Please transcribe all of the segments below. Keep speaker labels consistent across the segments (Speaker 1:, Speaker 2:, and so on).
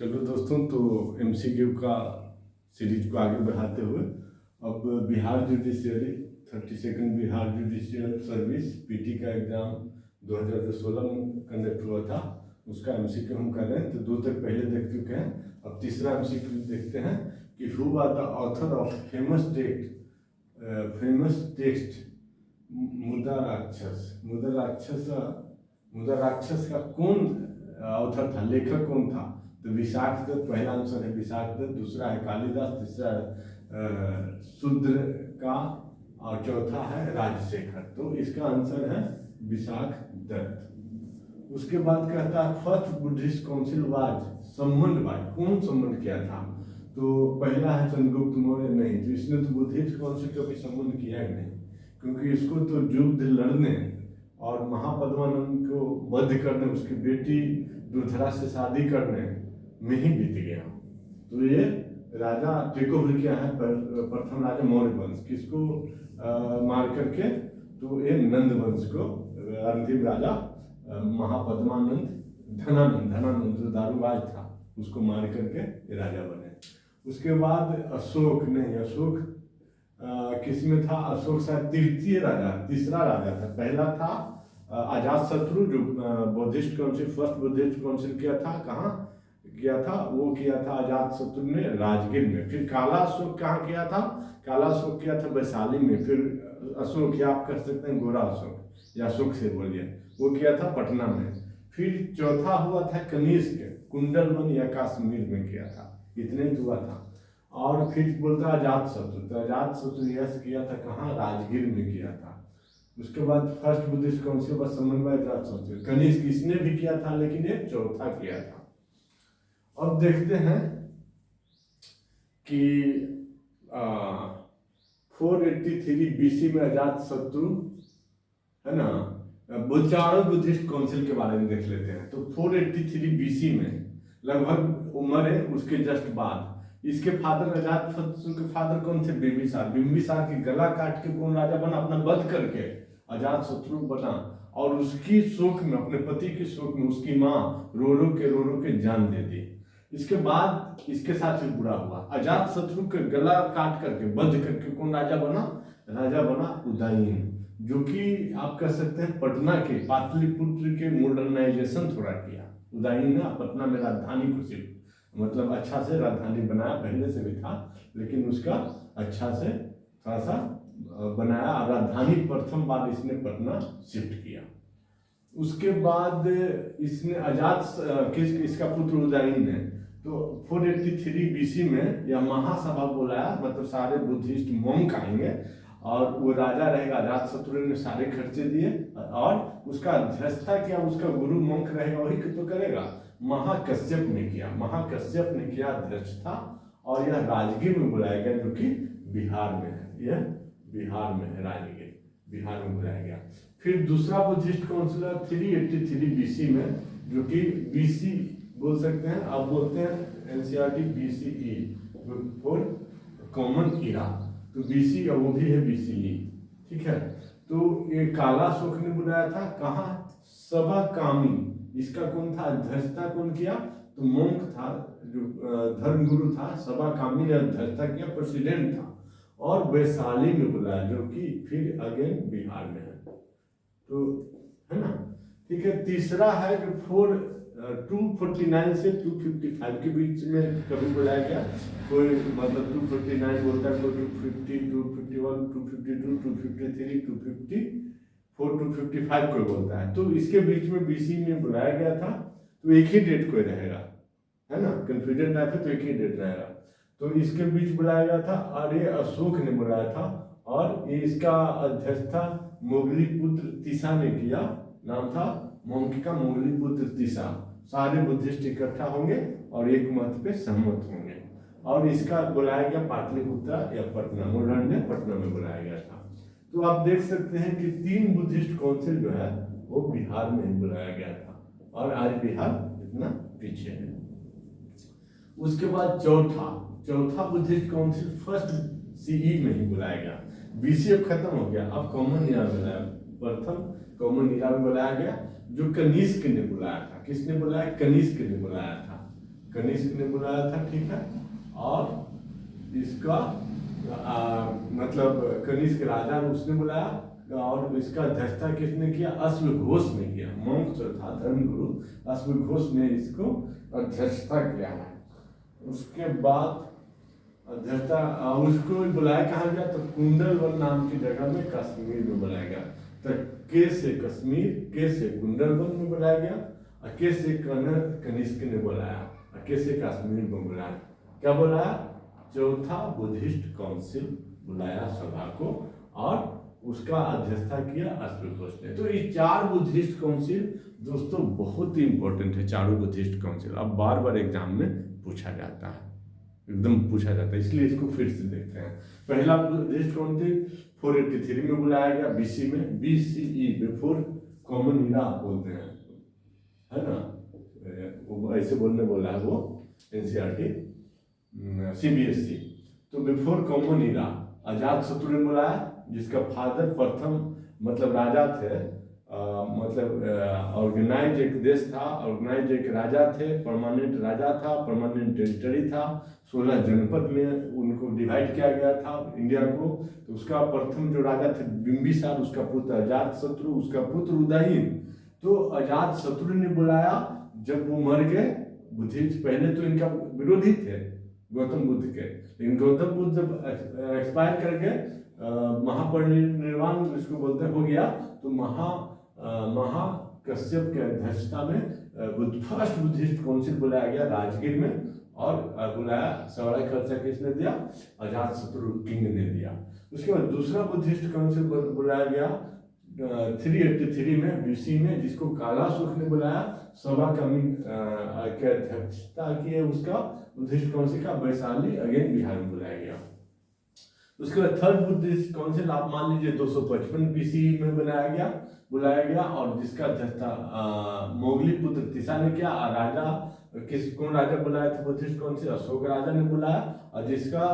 Speaker 1: चलो दोस्तों, तो एमसीक्यू का सीरीज को आगे बढ़ाते हुए अब Bihar judiciary 32nd Bihar judicial service PT का एग्ज़ाम 2016 में कंडक्ट हुआ था। उसका एमसीक्यू हम कर रहे हैं। तो 2 तक पहले देख चुके हैं। अब तीसरा एमसीक्यू देखते हैं कि who are the author of famous text Mudrarakshasa का कौन ऑथर था, लेखक कौन था? तो विशाख दत्त पहला आंसर है, विशाख दत्त। दूसरा है कालिदास। तीसरा शूद्र का। और चौथा है राजशेखर। तो इसका आंसर है विशाख दत्त। उसके बाद कहता है first Buddhist council was summoned by, कौन सम्मन किया था? तो पहला है चंद्रगुप्त मौर्य। नहीं, तो इसने तो बुद्धिस्ट काउंसिल कभी सम्मन किया ही नहीं, क्योंकि इसको तो युद्ध लड़ने और महापद्मानंद को वध करने, उसकी बेटी दुर्धरा से शादी करने में ही बीत गया। तो ये राजा टेक ओवर किया है प्रथम राजा मौर्य वंश, किसको मार करके? तो ये नंद वंश को, अंतिम राजा महापद्मानंद धनानंद जो दारूबाज था, उसको मार करके ये राजा बने। उसके बाद अशोक किसमें था? अशोक शायद तृतीय राजा, तीसरा राजा था। पहला था अजात शत्रु, जो Buddhist council, first Buddhist council किया था। कहाँ किया था? वो किया था अजात शत्रु ने राजगीर में। फिर काला अशोक कहाँ किया था? काला अशोक किया था वैशाली में। फिर अशोक, या आप कह सकते हैं गोरा अशोक, या अशोक से बोलिए, वो किया था पटना में। फिर चौथा हुआ था कनिष्क, कुंडलवन या कश्मीर में किया था। इतने ही हुआ था। और फिर बोलता अजात शत्रु, तो अजात शत्रु यश किया था कहाँ? राजगीर में किया था। उसके बाद फर्स्ट बुद्धिस्ट काउंसिल का समन्वय अजात शत्रु, कनिष्क इसने भी किया था, लेकिन ये चौथा किया था। अब देखते हैं कि 483 बीसी में अजात शत्रु, है ना, चारों बुद्धिस्ट काउंसिल के बारे में देख लेते हैं। तो 483 बीसी में लगभग उम्र है उसके जस्ट बाद। इसके फादर, अजात शत्रु के फादर कौन थे? बिंबिसार की गला काट के कौन राजा बना? अपना वध करके अजात शत्रु बना। और उसकी शोक में, अपने पति की शोक में, उसकी माँ रो रो के जान दे दी। इसके बाद इसके साथ ही बुरा हुआ। अजात शत्रु के गला काट करके, वध करके कौन राजा बना? राजा बना उदयन, जो कि आप कह सकते हैं पटना के, पाटलिपुत्र के मॉडर्नाइजेशन थोड़ा किया। उदयन ने पटना में राजधानी को सिर्फ, मतलब अच्छा से राजधानी बनाया, पहले से भी था लेकिन उसका अच्छा से थोड़ा सा बनाया। राजधानी प्रथम बार इसने पटना शिफ्ट किया। उसके बाद इसने इसका पुत्र उदयन ने, तो 483 बीसी में यह महासभा बुलाया, मतलब सारे बुद्धिस्ट मोंक आएंगे और वो राजा रहेगा। अजात शत्रु ने सारे खर्चे दिए और उसका अध्यक्षता किया, उसका गुरु मोंक रहेगा, वही तो करेगा। महाकश्यप ने किया अध्यक्षता। और यह राजगीर में बुलाया गया, जो कि बिहार में है। यह बिहार में है, राजगीर बिहार में बुलाया गया। फिर दूसरा बुद्धिस्ट काउंसिल 383 बीसी में, जो कि बीसी बोल सकते हैं, आप बोलते हैं एनसीईआरटी बीसीई फॉर कॉमन इरा, तो बीसी का वो भी है बीसीई, ठीक है। तो ये काला अशोक ने बुलाया था। कहाँ? सभा कामी। इसका कौन था? अध्यक्षता कौन किया? तो मोंक था, जो धर्मगुरु था। सभा कामी ने अध्यक्षता किया, प्रेसिडेंट था। और वैशाली में बुलाया, जो कि फिर अगेन बिहार में है। तो है ना, ठीक है। तीसरा है जो 249 से 255 के बीच में कभी बुलाया गया। कोई मतलब 249 बोलता है, कोई 250, 251, 252, 253, 254, 255 कोई बोलता है। तो इसके बीच में बीसी में बुलाया गया था। तो एक ही डेट कोई रहेगा, है ना, कंफ्यूजन टाइप है, तो एक ही डेट रहेगा। तो इसके बीच बुलाया गया था और ये अशोक ने बुलाया था। और ये इसका अध्यक्षता मोगली पुत्र तीसा ने किया। नाम था मोंक का मोगली पुत्र तीसा। सारे बुद्धिस्ट इकट्ठा होंगे और एक मत पे सहमत होंगे। और इसका बुलाया गया पाटलिपुत्र या पटना, मॉडर्न ने पटना में बुलाया गया था। तो आप देख सकते हैं कि 3 बुद्धिस्ट काउंसिल जो है वो बिहार में ही बुलाया गया था, और आज बिहार इतना पीछे है। उसके बाद चौथा बुद्धिस्ट काउंसिल फर्स्ट सीई में ही बुलाया गया। बीसी अब खत्म हो गया, अब कॉमन इरा बुलाया। प्रथम कॉमन इरा में बुलाया गया, जो कनिष्क ने बुलाया था। किसने बुलाया? कनिष्क ने बुलाया था। कनिष्क ने बुलाया था, ठीक है। और इसका मतलब कनिष्क राजा ने उसने बुलाया, और इसका अध्यक्षता किसने किया? अश्वघोष ने किया। मंक जो था धर्मगुरु अश्वघोष ने इसको अध्यक्षता किया है। उसके बाद अध्यक्षता उसको बुलाया कहाँ गया? तो कुंडलवन नाम की जगह में कश्मीर में बुलाया गया। तो के से कश्मीर, के से कुंडलवन में बुलाया गया, और के से कनिष्क ने बुलाया, और के से कश्मीर में बुलाया। क्या बुलाया? चौथा बुद्धिस्ट काउंसिल बुलाया सभा को, और उसका अध्यक्षता किया अश्वघोष ने। तो ये 4 बुद्धिस्ट काउंसिल दोस्तों बहुत ही इंपॉर्टेंट है, चारों बुद्धिस्ट काउंसिल। अब बार बार एग्जाम में पूछा जाता है, एकदम पूछा जाता है, इसलिए इसको फिर से देखते हैं। पहला बुद्धिस्ट काउंसिल 483 में बुलाया गया, बीसी में, BCE बिफोर कॉमन इरा बोलते हैं, है ना, वो ऐसे बोला है वो NCERT CBSE। तो बिफोर कॉमन इरा अजात शत्रु ने बुलाया, जिसका फादर प्रथम मतलब राजा थे, मतलब ऑर्गेनाइज एक देश था, ऑर्गेनाइज एक राजा थे, परमानेंट राजा था, परमानेंट टेरिटरी था, 16 जनपद में उनको डिवाइड किया गया था इंडिया को। तो उसका प्रथम जो राजा थे बिंबिसार, उसका पुत्र अजात शत्रु, उसका पुत्र उदयन। तो अजात शत्रु ने बुलाया जब वो मर गए बुद्धिस्ट, पहले तो इनका विरोधी थे गौतम बुद्ध के, लेकिन गौतम बुद्ध जब एक्सपायर कर गए, महापरिनिर्वाण जिसको बोलते हो गया, तो महाकश्यप के अध्यक्षता में फर्स्ट बुद्धिस्ट काउंसिल बुलाया गया राजगीर में, और बुलाया, सारा खर्चा किसने दिया? अजात शत्रु किंग ने दिया। उसके बाद दूसरा बुद्धिस्ट काउंसिल बुलाया गया 383 में BC में, जिसको कालाशोक ने बुलाया, सभा की अध्यक्षता की है उसका बुद्धिस्ट काउंसिल का, वैशाली अगेन बिहार में बुलाया गया। उसके बाद थर्ड बुद्धिस्ट काउंसिल आप मान लीजिए 255 BC में बुलाया गया, और जिसका अध्यक्षता मोगली पुत्र तिसा ने किया। और राजा कौन राजा बुलाया था बुद्धिस्ट काउंसिल? अशोक राजा ने बुलाया, और जिसका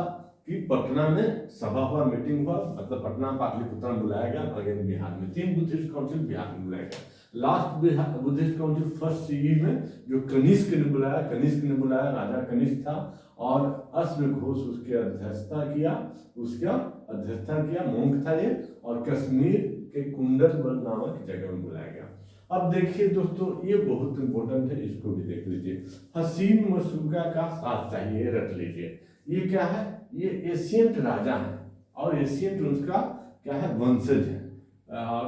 Speaker 1: कि पटना में सभा हुआ, मीटिंग हुआ, मतलब पटना पाटलिपुत्र में बुलाया गया, अगेन बिहार में। 3 बुद्धिस्ट काउंसिल बिहार में बुलाया गया। Last Buddhist council first CE में जो कनिष्क ने बुलाया, राजा कनिष्क था, और अश्वघोष उसकी अध्यक्षता किया, मंक था ये, और कश्मीर के कुंडलवन नामक जगह में बुलाया गया। अब देखिए दोस्तों, ये बहुत इंपॉर्टेंट है, इसको भी देख लीजिए। हसीन मशूका का साथ चाहिए, रट लीजिए। ये क्या है? ये एशियंट राजा है, और एशियंट उसका क्या है? वंशज है, और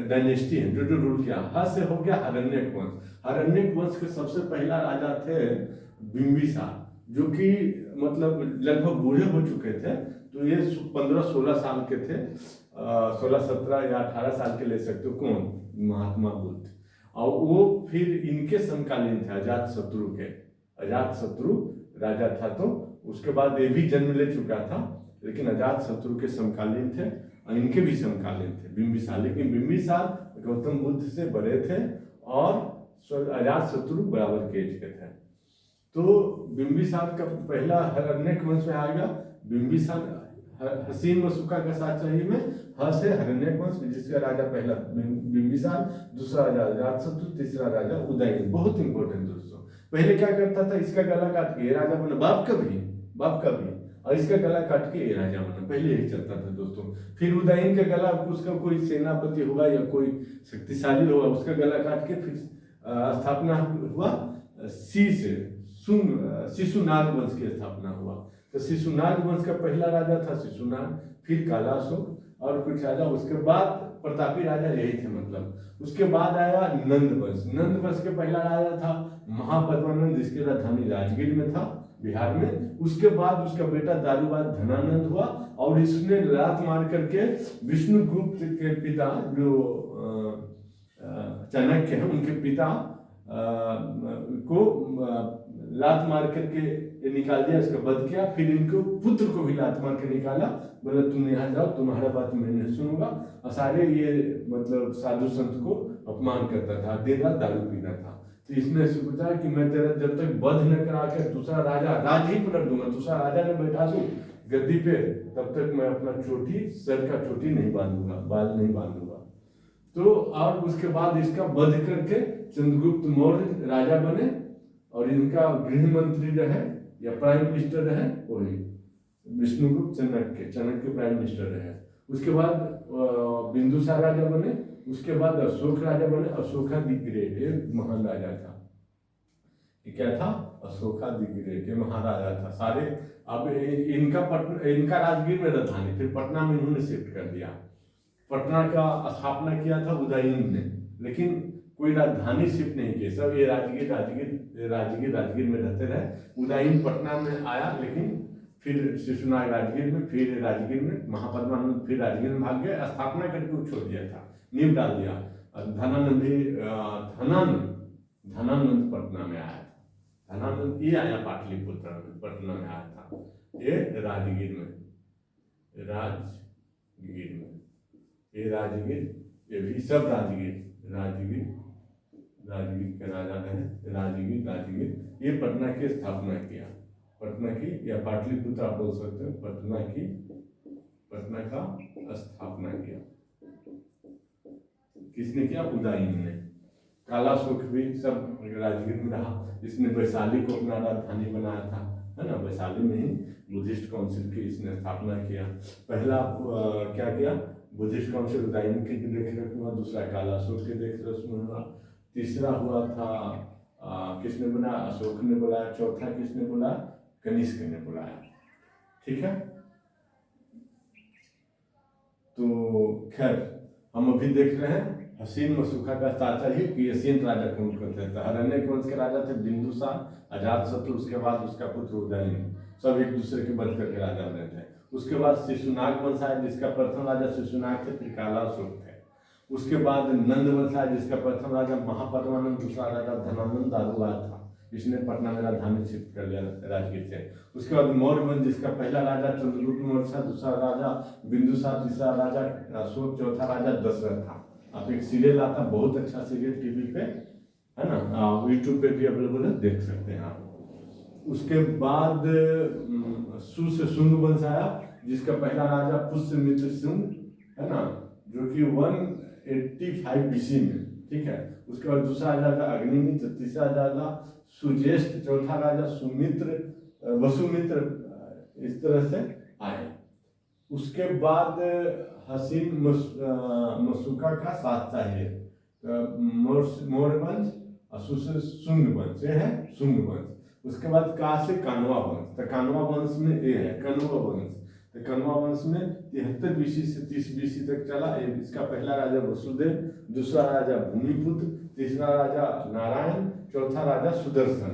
Speaker 1: डायनेस्टी है, जो रूल किया। ह से हो गया हरण्यक वंश। हरण्यक वंश के सबसे पहला राजा थे बिंबिसार, जो कि मतलब लगभग बूढ़े हो चुके थे। तो ये 15-16 साल के थे, 16-17 या 18 साल के ले सकते हो। कौन? महात्मा बुद्ध। और वो फिर इनके समकालीन थे, अजात शत्रु के। अजात शत्रु राजा था, तो उसके बाद ये भी जन्म ले चुका था, लेकिन अजात शत्रु के समकालीन थे, और इनके भी समकालीन थे बिंबिसार। लेकिन बिंबिसार गौतम बुद्ध से बड़े थे, और अजात शत्रु बराबर के एज के थे। तो बिंबिसार का पहला हरण्यक वंश में आ गया। बिंबिसार हसीन मशूका के साथ चाहिए में ह से हरण्यक वंश, जिसका राजा पहला बिंबिसार, दूसरा राजा अजात शत्रु, तीसरा राजा उदयन। बहुत इंपॉर्टेंट दोस्तों। पहले क्या करता था? इसका गला काट के ये राजा बना, बाप का भी, और इसका गला काट के ये राजा बना। पहले यही चलता था दोस्तों। फिर उदयन का गला, उसका कोई सेनापति होगा या कोई शक्तिशाली होगा, उसका गला काट के फिर स्थापना हुआ शिशुनाग वंश की स्थापना हुआ। तो शिशुनाग वंश का पहला राजा था शिशुनाग, फिर कालाशोक, और कुछ राजा उसके बाद प्रतापी राजा यही थे मतलब। उसके बाद आया नंद वंश के पहला राजा था महापद्मानंद, जिसकी राजधानी राजगीर में था, बिहार में। उसके बाद उसका बेटा दारूबाज धनानंद हुआ, और इसने लात मार करके विष्णुगुप्त के पिता जो चाणक्य हैं, उनके पिता को लात मार करके निकाल दिया, इसका वध किया। फिर इनको पुत्र को भी लात मार के निकाला, बोला तुम यहाँ जाओ, तुम्हारा बात मैं नहीं सुनूंगा। और सारे ये मतलब साधु संत को अपमान करता था, दिन रात दारू पीना था। तो इसने सोचा कि मैं तेरा जब तक वध न करा के दूसरा राज ही पलट दूंगा, दूसरा राजा ने बैठा दूं गद्दी पे, तब तक मैं अपना सर का चोटी नहीं बांधूंगा, बाल नहीं बांधूंगा। तो और उसके बाद इसका वध करके चंद्रगुप्त मौर्य राजा बने, और इनका गृह मंत्री रहे या प्राइम मिनिस्टर रहे वही विष्णुगुप्त चाणक्य प्राइम मिनिस्टर रहे। उसके बाद बिंदुसार राजा बने, उसके बाद अशोक राजा बने। अशोका द ग्रेट एक महान राजा था। ये क्या था? अशोका द ग्रेट, ये महाराजा था। सारे अब इनका राजगीर में राजधानी, फिर पटना में इन्होंने शिफ्ट कर दिया। पटना का स्थापना किया था उदयन ने, लेकिन कोई राजधानी शिफ्ट नहीं की। सब ये राजगीर में रहते रहे। उदयन पटना में आया, लेकिन फिर शिशुनाग राजगीर में, फिर राजगीर में, महापद्मानंद फिर राजगीर में भाग गए। स्थापना करके वो छोड़ दिया था, नींव डाल दिया। धनानंद पटना में आया था। धनानंद ये आया पाटलिपुत्र में, पटना में आया था। ये राजगीर में, ये राजगीर, ये भी सब राजगीर के राजा रहे। राजगीर ये पटना की स्थापना किया। पटना की या पाटलिपुत्र आप बोल सकते हो। पटना का स्थापना किया किसने किया? उदयन ने। कालाशोक भी सब राजगीर में रहा। इसने वैशाली को अपना राजधानी बनाया था, है ना। वैशाली में ही बुद्धिस्ट काउंसिल की इसने स्थापना किया। पहला क्या किया? बुद्धिस्ट काउंसिल उदयन की देख रेख में, दूसरा कालाशोक के देख रेख में हुआ, तीसरा हुआ था किसने बनाया? अशोक ने बुलाया। चौथा किसने बुलाया? कनिष्क ने बुलाया। ठीक है, तो खैर हम अभी देख रहे हैं हसीन मशूका का साचा ही पियसियन राजा कौन कहते थे। हरण्यक वंश के राजा थे बिंदुसार, अजातशत्रु, उसके बाद उसका पुत्र उदयन, सब एक दूसरे के बध करके राजा बने थे। उसके बाद शिशुनाग वंश आया, जिसका प्रथम राजा शिशुनाग थे, फिर कालाशोक थे। उसके बाद नंद वंश आया, जिसका प्रथम राजा महापद्मानंद, दूसरा राजा धनानंद दारुआ था। इसने पटना में राजधानी शिफ्ट कर लिया राजगीर से। उसके बाद मौर्य वंश, जिसका पहला राजा चंद्रगुप्त मौर्य था, दूसरा राजा बिंदुसार, तीसरा राजा अशोक, चौथा राजा दशरथ था। आप एक सीरियल आता, बहुत अच्छा सीरियल टीवी पे, है ना, यूट्यूब पे भी अवेलेबल है, देख सकते हैं आप। उसके बाद सु से शुंग वंश आया, जिसका पहला राजा पुष्यमित्र शुंग, है ना, जो कि 185 BC में। ठीक है, उसके बाद दूसरा राजा अग्निमित्र, तीसरा राजा सुज्येष्ठ, चौथा राजा वसुमित्र, इस तरह से आए। उसके बाद हसीन मशूका का साथ चाहिए, मौर्य वंश, असु से शुंग वंश, ये है शुंग वंश। उसके बाद का से कानवा वंश, तो कानवा वंश में ये है कण्व वंश। तो कण्व वंश में 73 BC से 30 BC तक चला। इसका पहला राजा वसुदेव, दूसरा राजा भूमिपुत्र, तीसरा राजा नारायण, चौथा राजा सुदर्शन।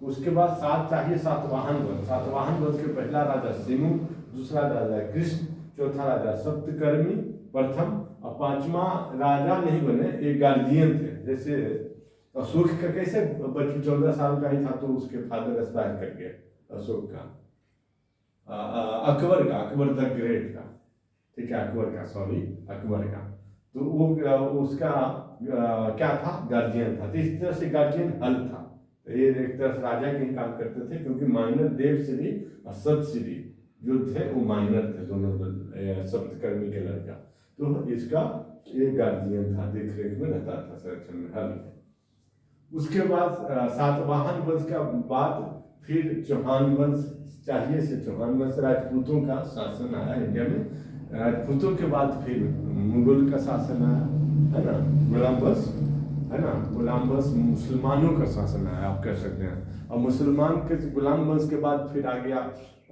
Speaker 1: उसके बाद सात चाहिए सातवाहन वंश। सातवाहन वंश के पहला राजा सिमु, दूसरा राजा कृष्ण, चौथा राजा सप्तकर्मी प्रथम, और पांचवा राजा नहीं बने, एक गार्जियन थे। जैसे अशोक का कैसे बच्चू 14 साल का ही था तो उसके फादर एक्सपायर कर गए, अशोक का, अकबर द ग्रेट का, ठीक है, अकबर का, तो वो उसका क्या था? गार्जियन था। तो इस तरह से गार्जियन हल था। तो ये एक तरह से राजा के काम करते थे, क्योंकि माइनर देवश्री और सतश्री जो थे वो माइनर थे, दोनों सप्तकर्मी के लड़का। तो इसका ये गार्जियन था, देख रेख में रहता था, संरक्षण में हल। उसके बाद सातवाहन वंश का बाद फिर चौहान वंश चाहिए से चौहान वंश, राजपूतों का शासन आया इंडिया में। राजपूतों के बाद फिर मुगल का शासन आया, है ना, गुलाम वंश, है ना, गुलाम वंश, मुसलमानों का शासन आया, आप कह सकते हैं। और मुसलमान के गुलाम वंश के बाद फिर आ गया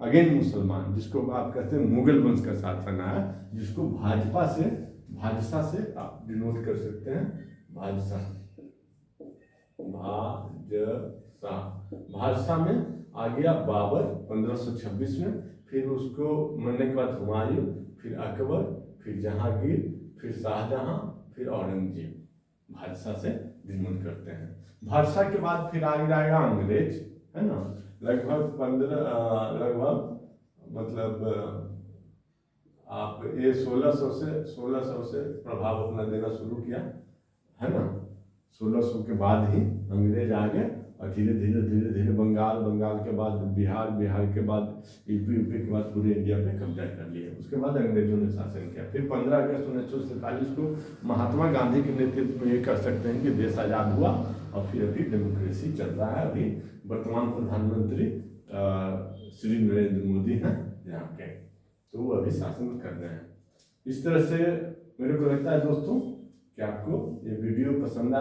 Speaker 1: अगेन मुसलमान, जिसको आप कहते हैं मुगल वंश का शासन आया, जिसको भाजसा से आप डिनोट कर सकते हैं, भाजसा में आ गया बाबर 1526 में। फिर उसको मरने के बाद हुमायूं, फिर अकबर, फिर जहांगीर, फिर शाहजहां, फिर औरंगजेब, भाजसा से डिनोट करते हैं। भाजसा के बाद फिर आगे आएगा अंग्रेज, है ना, लगभग मतलब आप ये 1600 से प्रभाव अपना देना शुरू किया, है ना। 1600 के बाद ही अंग्रेज आ गए और धीरे धीरे धीरे धीरे बंगाल, बंगाल के बाद बिहार, बिहार के बाद यूपी, यूपी के बाद पूरे इंडिया पे कब्जा कर लिया। उसके बाद अंग्रेजों ने शासन किया। फिर 15 अगस्त 1947 को महात्मा गांधी के नेतृत्व में ये कह सकते हैं कि देश आज़ाद हुआ और फिर अभी डेमोक्रेसी चल रहा है। अभी वर्तमान प्रधानमंत्री श्री नरेंद्र मोदी हैं यहाँ के, तो वो अभी शासन कर रहे हैं। इस तरह से मेरे को लगता है दोस्तों कि आपको ये वीडियो पसंद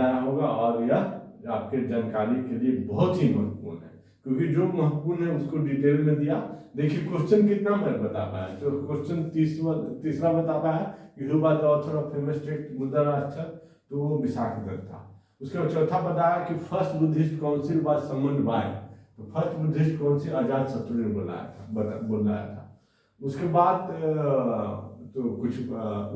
Speaker 1: आया होगा और यह आपके जानकारी के लिए बहुत ही महत्वपूर्ण है, क्योंकि जो महत्वपूर्ण है उसको डिटेल में दिया। देखिए क्वेश्चन कितना मैं बता पाया, जो क्वेश्चन तीसरा बता पाया कि who was the author of famous text मुद्रा राष्ट्र, तो वो विशाखदत्त था। उसके बाद चौथा बताया कि first Buddhist council was summoned by, तो first Buddhist council Ajatashatru ने बुलाया था। उसके बाद तो कुछ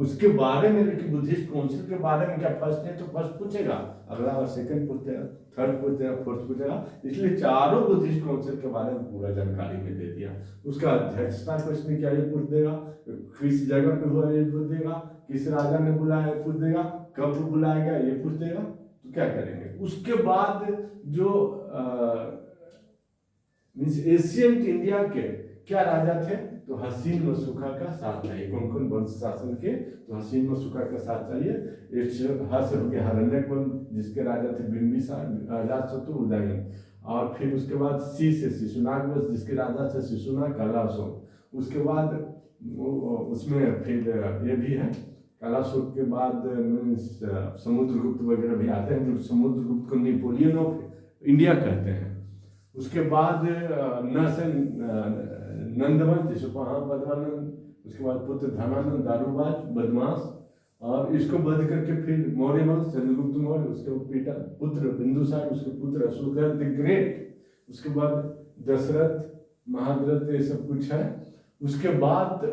Speaker 1: उसके बारे में, लेकिन बुद्धिस्ट काउंसिल के बारे में क्या फर्स्ट है तो फर्स्ट पूछेगा, अगला और सेकंड पूछेगा, थर्ड पूछेगा, फोर्थ पूछेगा, इसलिए चारों बुद्धिस्ट काउंसिल के बारे में पूरा जानकारी में दे दिया। उसका अध्यक्षता किसने किया ये पूछ देगा, किस जगह पे हुआ ये पूछ देगा, किस राजा ने बुलाया ये पूछ देगा, कब बुलाया गया ये पूछ देगा। तो क्या करेंगे उसके बाद, जो मीन्स एशियंट इंडिया के क्या राजा थे, तो हसीन व सुखा का साथ चाहिए। कौन कौन वंश शासन के, तो हसीन व सुखा का साथ चाहिए। हर्ष हो गया हरण्यक वंश, जिसके राजा थे बिंबिसार, अजातशत्रु, उदयन। और फिर उसके बाद सी से शिशुनाग वंश, जिसके राजा थे शिशुनाग, कलाशोक। उसके बाद उसमें फिर ये भी है, कलाशोक के बाद मीन्स समुद्रगुप्त वगैरह भी आते हैं, जो समुद्रगुप्त को नेपोलियन ऑफ इंडिया कहते हैं। उसके बाद नंदवंश, जिसको पद्मानंद, उसके बाद पुत्र धनानंद, दारूबाज, बदमाश, और इसको वध करके फिर मौर्य वंश, चंद्रगुप्त मौर्य, उसके पुत्र बिंदुसार, उसके पुत्र अशोक द ग्रेट, उसके बाद दशरथ, महादरथ, ये सब कुछ है। उसके बाद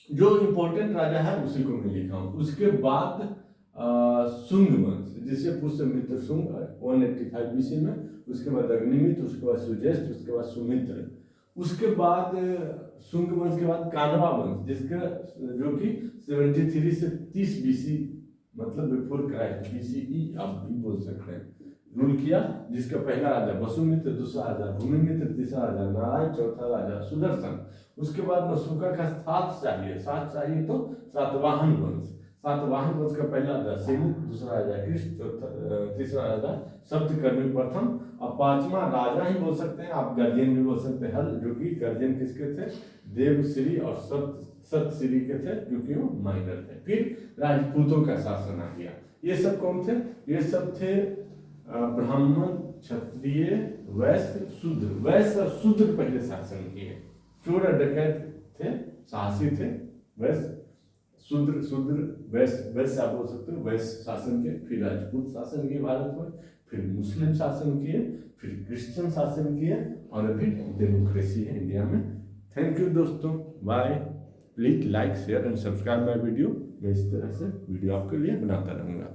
Speaker 1: जो इम्पोर्टेंट राजा है उसी को मैं लिखा हूँ। उसके बाद शुंग वंश, जिसे पुष्यमित्र शुंग 185 BC में, उसके बाद अग्निमित्र, उसके बाद सुज्येष्ठ, उसके बाद सुमित्र। उसके बाद शुंग वंश के बाद कानवा वंश, जिसका जो कि 73 से 30 BC, मतलब बिफोर क्राइस्ट, BCE आप भी बोल सकते हैं, रूल किया। जिसका पहला राजा वसुमित्र, दूसरा राजा भूमिमित्र, तीसरा राजा नारायण, चौथा राजा सुदर्शन। उसके बाद मशूका का सात चाहिए तो सातवाहन वंश। सातवाहन वंश का पहला राजा सेमुक, दूसरा राजा कृष्ण, तीसरा राजा सप्तकर्मी प्रथम, और पांचवा राजा ही बोल सकते हैं आप, गर्जन भी बोल सकते हैं, जो कि गर्जन किसके थे, देवश्री और सतश्री के थे, क्योंकि वो माइनर थे। फिर राजपूतों का शासन आ गया। ये सब कौन थे, ये सब थे ब्राह्मण, क्षत्रिय, वैश्य, शूद्र। वैश्य और शूद्र पहले शासन किए, चोर डकैत थे, साहसी थे। वैश्य शूद्र वैश्य आप बोल सकते हो, वैश्य शासन के, फिर राजपूत शासन किए भारत में, फिर मुस्लिम शासन किए, फिर क्रिश्चियन शासन किए, और अभी डेमोक्रेसी है इंडिया में। थैंक यू दोस्तों, bye. Please like, share and subscribe my video. मैं इस तरह से वीडियो आपके लिए बनाता रहूँगा।